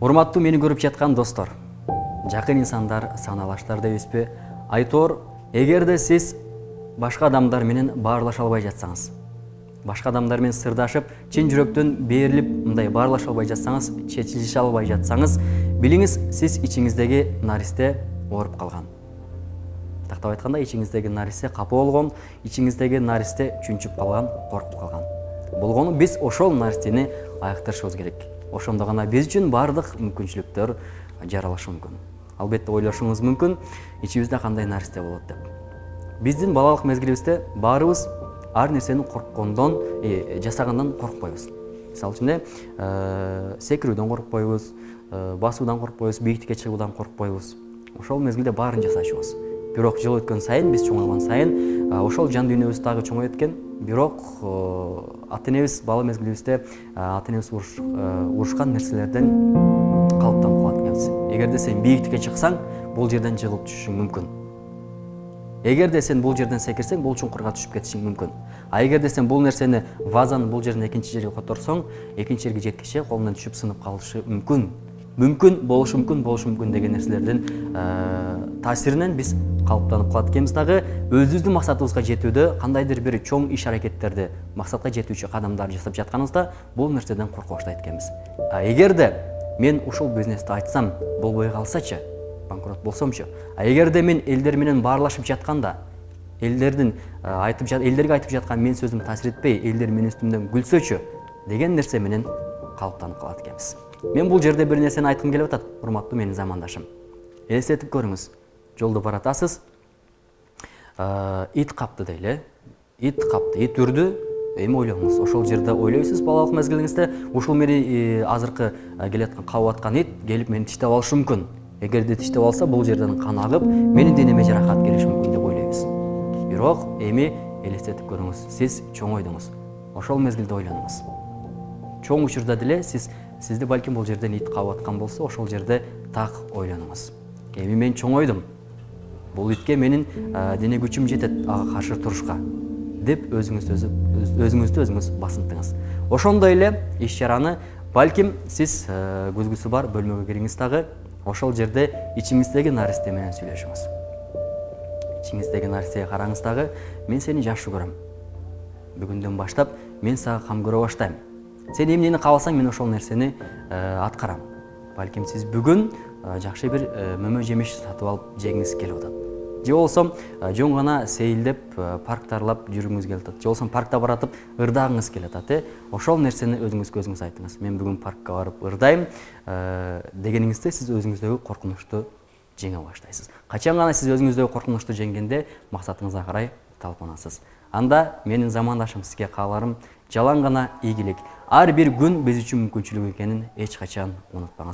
Урматтуу мени көрүп жаткан достор, жакын инсандар, саналаштар деп эспе. Айтор, эгерде сиз башка адамдар менен баарлаша албай жатсаңыз, башка адамдар менен сырдашып, чын жүрөктөн берилип, мындай баарлаша албай жатсаңыз, чечилише албай жатсаңыз, билиңиз, сиз ичиңиздеги наристе ооруп калган. Тактап айтканда, ичиңиздеги наристе капа болгон, ичиңиздеги наристе чүнчүп калган, коркуп калган. Болгону биз ошол наристени айыктырышыбыз керек. Ошондо гана биз үчүн баардык мүмкүнчүлүктөр жаралышы мүмкүн. Албетте ойлошуңуз мүмкүн, ичибизде кандай наристе болот деп. Биздин балалык мезгилибизде баарыбыз ар нерсени корккондон, жасагандан коркпойбуз. Мисалы үчүн секирүүдөн коркпойбуз, басуудан коркпойбуз, бийиктикке чыгуудан коркпойбуз. Ошол мезгилде баарын жасачубуз. Бирок жыл өткөн сайын, биз чоңойгон сайын, ошол жан дүйнөбүз дагы чоңойот экен. Бирок ата-энебиз бала мезгилибизде ата-энебиз урушкан нерселерден калыптанып калат экенбиз. Эгерде сен бийиктикке чыксаң, бул жерден жыгылып түшүшүң мүмкүн. Эгерде сен бул жерден секирсең, бул чуңкурга түшүп кетишиң мүмкүн. А эгерде сен бул нерсени вазаны бул жерден экинчи жерге которсоң, экинчи жерге жеткиче колуңдан түшүп сынып калышы мүмкүн. Болушу мүмкүн деген нерселердин таасиринен биз калыптанып калат экенбиз дагы. Өзүбүздүн максатыбызга жетүүдө кандайдыр бир чоң иш аракеттерди, максатка жетүүчү кадамдарды жасап жатканыбызда бул нерседен корко баштайт экенбиз. А эгерде мен ушул бизнести ачсам, болбой калсачы, банкрот болсомчу. А эгерде мен элдер менен баарлашып жатканда, элдерге айтып жаткан мен сөзүм таасир этпей, элдер менин үстүмдөн күлсөчү деген нерсе менен калыптанып калат экенбиз. Мен бул жерде бир нерсени айткым келип атат, урматтуу менин замандашым. Элестетип көрүңүз. Жолдо баратасыз, ит капты дейле. Ит капты, ит үрдү. Эми ойлоңуз, ошол жерде ойлойсуз балалык мезгилиңизде, ушул мени азыркы келаткан кабып аткан ит келип мени тиштеп алышы мүмкүн. Эгерде тиштеп алса, бул жерден кан агып, менин денеме жаракат келиши мүмкүн деп ойлойбуз. Бирок эми элестетип көрүңүз, сиз чоңойдуңуз. Ошол мезгилде ойлонуңуз. Чоң учурда деле сизди балким бул жерден ит кабып аткан болсо, ошол жерде так ойлонуңуз. Эми мен чоңойдум. Бул итке менин дене күчүм жетет ага каршы турушка деп өзүңүздү өзүңүз басынтыңыз. Ошондой эле иш чараны балким сиз көзгүсү бар бөлмөгө кириңиз дагы, ошол жерде ичиңиздеги наристе менен сүйлөшүңүз. Ичиңиздеги наристеге караңыз дагы, мен сени жакшы көрөм. Бүгүндөн баштап мен сага кам көрө баштайм. Сен эмнени кааласаң, мен ошол нерсени аткарам. Балким сиз бүгүн жакшы бир мөмө жемиш сатып алып жегиңиз келип атат. Же болсо жөн гана сейилдеп, парктарлап жүргүңүз келип атат. Же болсо паркта баратып ырдагыңыз келип атат. Ошол нерсени өзүңүзгө өзүңүз айтыңыз. Мен бүгүн паркка барып ырдайм дегениңизде сиз өзүңүздөгү коркунучту жеңе баштайсыз. Качан гана сиз өзүңүздөгү коркунучту жеңгенде максатыңызга карай талпанасыз. Анда менин замандашым сизге кааларым жалаң гана ийгилик. Ар бир күн биз үчүн мүмкүнчүлүк экенин эч качан унутпаңыз.